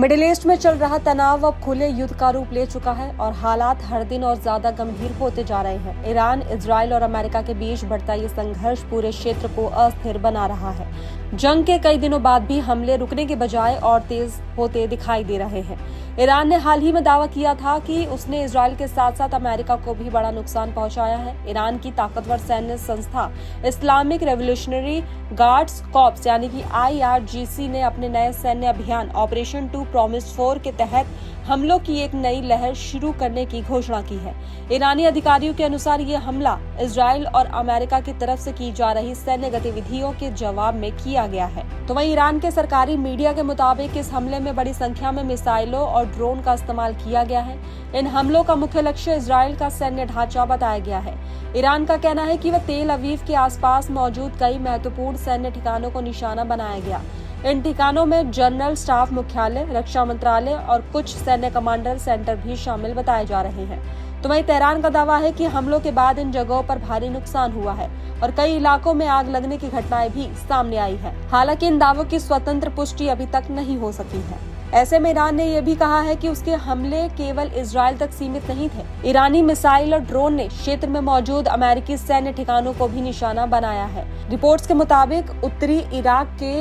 Middle east में चल रहा तनाव अब खुले युद्ध का रूप ले चुका है और हालात हर दिन और ज्यादा गंभीर होते जा रहे हैं। ईरान, इजराइल और अमेरिका के बीच बढ़ता ये संघर्ष पूरे क्षेत्र को अस्थिर बना रहा है। जंग के कई दिनों बाद भी हमले रुकने के बजाय और तेज होते दिखाई दे रहे हैं। ईरान ने हाल ही में दावा किया था कि उसने इजराइल के साथ साथ अमेरिका को भी बड़ा नुकसान पहुंचाया है। ईरान की ताकतवर सैन्य संस्था इस्लामिक रेवोल्यूशनरी गार्ड्स कॉर्प्स यानी कि IRGC ने अपने नए सैन्य अभियान ऑपरेशन 2 प्रॉमिस 4 के तहत हमलों की एक नई लहर शुरू करने की घोषणा की है। ईरानी अधिकारियों के अनुसार ये हमला इजराइल और अमेरिका की तरफ से की जा रही सैन्य गतिविधियों के जवाब में किया गया है। तो वहीं ईरान के सरकारी मीडिया के मुताबिक इस हमले में बड़ी संख्या में मिसाइलों और ड्रोन का इस्तेमाल किया गया है। इन हमलों का मुख्य लक्ष्य इजराइल का सैन्य ढांचा बताया गया है। ईरान का कहना है कि वह तेल अवीव के आसपास मौजूद कई महत्वपूर्ण सैन्य ठिकानों को निशाना बनाया गया। इन ठिकानों में जनरल स्टाफ मुख्यालय, रक्षा मंत्रालय और कुछ सैन्य कमांडर सेंटर भी शामिल बताए जा रहे हैं। तो वहीं तेहरान का दावा है कि हमलों के बाद इन जगहों पर भारी नुकसान हुआ है और कई इलाकों में आग लगने की घटनाएं भी सामने आई है। हालांकि इन दावों की स्वतंत्र पुष्टि अभी तक नहीं हो सकी है। ऐसे में ईरान ने यह भी कहा है कि उसके हमले केवल इजराइल तक सीमित नहीं थे। ईरानी मिसाइल और ड्रोन ने क्षेत्र में मौजूद अमेरिकी सैन्य ठिकानों को भी निशाना बनाया है। रिपोर्ट्स के मुताबिक उत्तरी इराक के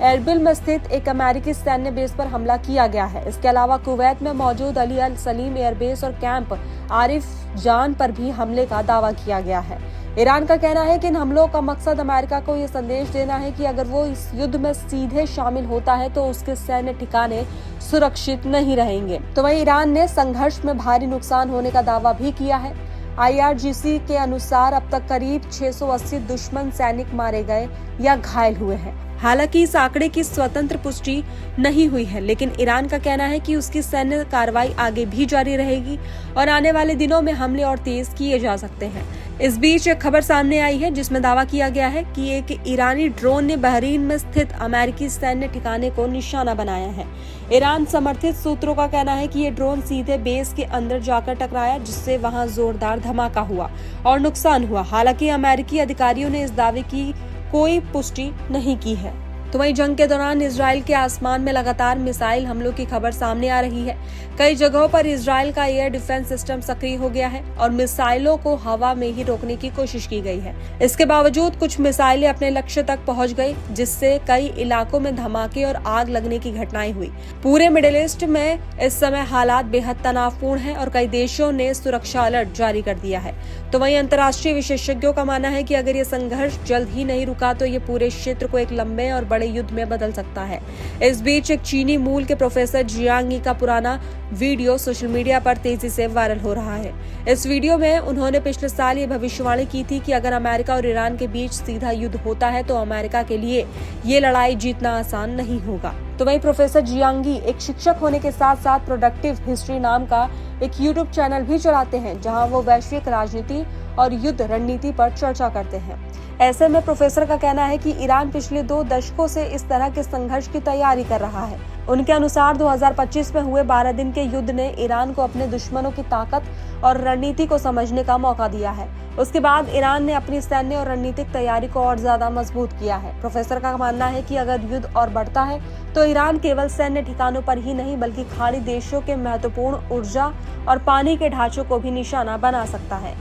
एरबिल में स्थित एक अमेरिकी सैन्य बेस पर हमला किया गया है। इसके अलावा कुवैत में मौजूद अली अल सलीम एयरबेस और कैंप आरिफ जान पर भी हमले का दावा किया गया है। ईरान का कहना है कि इन हमलों का मकसद अमेरिका को ये संदेश देना है कि अगर वो इस युद्ध में सीधे शामिल होता है तो उसके सैन्य ठिकाने सुरक्षित नहीं रहेंगे। तो वहीं ईरान ने संघर्ष में भारी नुकसान होने का दावा भी किया है। IRGC के अनुसार अब तक करीब 680 दुश्मन सैनिक मारे गए या घायल हुए हैं। हालांकि इस आंकड़े की स्वतंत्र पुष्टि नहीं हुई है, लेकिन ईरान का कहना है कि उसकी सैन्य कार्रवाई आगे भी जारी रहेगी और आने वाले दिनों में हमले और तेज किए जा सकते हैं। इस बीच एक खबर सामने आई है जिसमें दावा किया गया है कि एक ईरानी ड्रोन ने बहरीन में स्थित अमेरिकी सैन्य ठिकाने को निशाना बनाया है। ईरान समर्थित सूत्रों का कहना है कि ये ड्रोन सीधे बेस के अंदर जाकर टकराया, जिससे वहां जोरदार धमाका हुआ और नुकसान हुआ। हालांकि अमेरिकी अधिकारियों ने इस दावे की कोई पुष्टि नहीं की है। तो वहीं जंग के दौरान इजराइल के आसमान में लगातार मिसाइल हमलों की खबर सामने आ रही है। कई जगहों पर इजराइल का एयर डिफेंस सिस्टम सक्रिय हो गया है और मिसाइलों को हवा में ही रोकने की कोशिश की गई है। इसके बावजूद कुछ मिसाइलें अपने लक्ष्य तक पहुंच गई, जिससे कई इलाकों में धमाके और आग लगने की घटनाएं हुई। पूरे मिडिल ईस्ट में इस समय हालात बेहद तनावपूर्ण है और कई देशों ने सुरक्षा अलर्ट जारी कर दिया है। तो वहीं अंतर्राष्ट्रीय विशेषज्ञों का मानना है कि अगर ये संघर्ष जल्द ही नहीं रुका तो ये पूरे क्षेत्र को एक लंबे और बड़े युद्ध में बदल सकता है। इस बीच एक चीनी मूल के प्रोफेसर जियांग यी का पुराना वीडियो सोशल मीडिया पर तेजी से वायरल हो रहा है। इस वीडियो में उन्होंने पिछले साल ये भविष्यवाणी की थी कि अगर अमेरिका और ईरान के बीच सीधा युद्ध होता है तो अमेरिका के लिए ये लड़ाई जीतना आसान नहीं होगा। तो वहीं प्रोफेसर जियांग यी एक शिक्षक होने के साथ साथ प्रोडक्टिव हिस्ट्री नाम का एक यूट्यूब चैनल भी चलाते हैं, जहां वो वैश्विक राजनीति और युद्ध रणनीति पर चर्चा करते हैं। ऐसे में प्रोफेसर का कहना है कि ईरान पिछले 2 दशकों से इस तरह के संघर्ष की तैयारी कर रहा है। उनके अनुसार 2025 में हुए 12 दिन के युद्ध ने ईरान को अपने दुश्मनों की ताकत और रणनीति को समझने का मौका दिया है। उसके बाद ईरान ने अपनी सैन्य और रणनीतिक तैयारी को और ज्यादा मजबूत किया है। प्रोफेसर का मानना है कि अगर युद्ध और बढ़ता है तो ईरान केवल सैन्य ठिकानों पर ही नहीं बल्कि खाड़ी देशों के महत्वपूर्ण ऊर्जा और पानी के ढांचों को भी निशाना बना सकता है।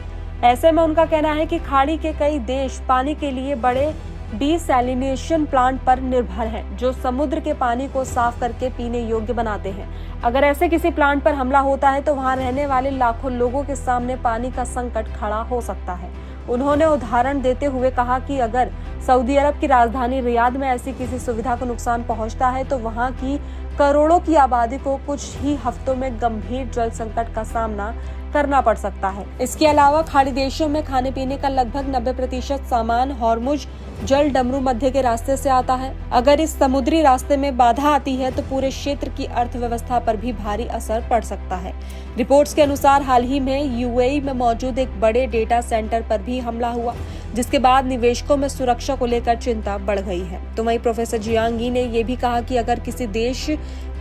ऐसे में उनका कहना है कि खाड़ी के कई देश पानी के लिए बड़े डिसैलिनेशन प्लांट पर निर्भर हैं, जो समुद्र के पानी को साफ करके पीने योग्य बनाते हैं। अगर ऐसे किसी प्लांट पर हमला होता है तो वहां रहने वाले लाखों लोगों के सामने पानी का संकट खड़ा हो सकता है। उन्होंने उदाहरण देते हुए कहा कि अगर सऊदी अरब की राजधानी रियाद में ऐसी किसी सुविधा को नुकसान पहुंचता है तो वहां की करोड़ों की आबादी को कुछ ही हफ्तों में गंभीर जल संकट का सामना करना पड़ सकता है। इसके अलावा खाड़ी देशों में खाने पीने का लगभग 90% सामान हॉर्मुज जल डमरू मध्य के रास्ते से आता है। अगर इस समुद्री रास्ते में बाधा आती है तो पूरे क्षेत्र की अर्थव्यवस्था पर भी भारी असर पड़ सकता है। रिपोर्ट्स के अनुसार हाल ही में UAE में मौजूद एक बड़े डेटा सेंटर पर भी हमला हुआ, जिसके बाद निवेशकों में सुरक्षा को लेकर चिंता बढ़ गई है। तो वहीं प्रोफेसर जियांग यी ने यह भी कहा कि अगर किसी देश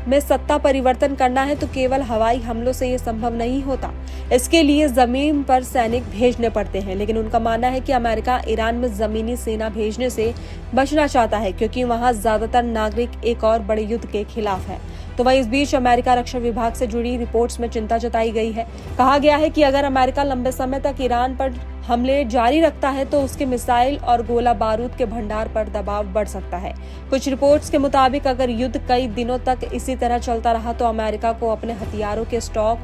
में सत्ता परिवर्तन करना है तो केवल हवाई हमलों से ये संभव नहीं होता। इसके लिए जमीन पर सैनिक भेजने पड़ते हैं, लेकिन उनका मानना है कि अमेरिका ईरान में जमीनी सेना भेजने से बचना चाहता है, क्योंकि वहां ज्यादातर नागरिक एक और बड़े युद्ध के खिलाफ है। तो वहीं इस बीच अमेरिका रक्षा विभाग से जुड़ी रिपोर्ट्स में चिंता जताई गई है। कहा गया है कि अगर अमेरिका लंबे समय तक ईरान पर हमले जारी रखता है तो उसके मिसाइल और गोला बारूद के भंडार पर दबाव बढ़ सकता है। कुछ रिपोर्ट्स के मुताबिक अगर युद्ध कई दिनों तक इसी तरह चलता रहा तो अमेरिका को अपने हथियारों के स्टॉक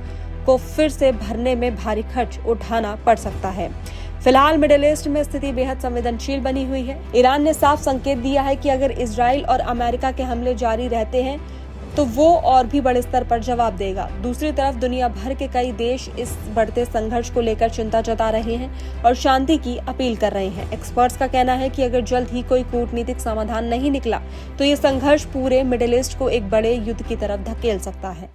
को फिर से भरने में भारी खर्च उठाना पड़ सकता है। फिलहाल मिडिल ईस्ट में स्थिति बेहद संवेदनशील बनी हुई है। ईरान ने साफ संकेत दिया है कि अगर इजराइल और अमेरिका के हमले जारी रहते हैं तो वो और भी बड़े स्तर पर जवाब देगा। दूसरी तरफ दुनिया भर के कई देश इस बढ़ते संघर्ष को लेकर चिंता जता रहे हैं और शांति की अपील कर रहे हैं। एक्सपर्ट्स का कहना है कि अगर जल्द ही कोई कूटनीतिक समाधान नहीं निकला तो ये संघर्ष पूरे मिडिल ईस्ट को एक बड़े युद्ध की तरफ धकेल सकता है।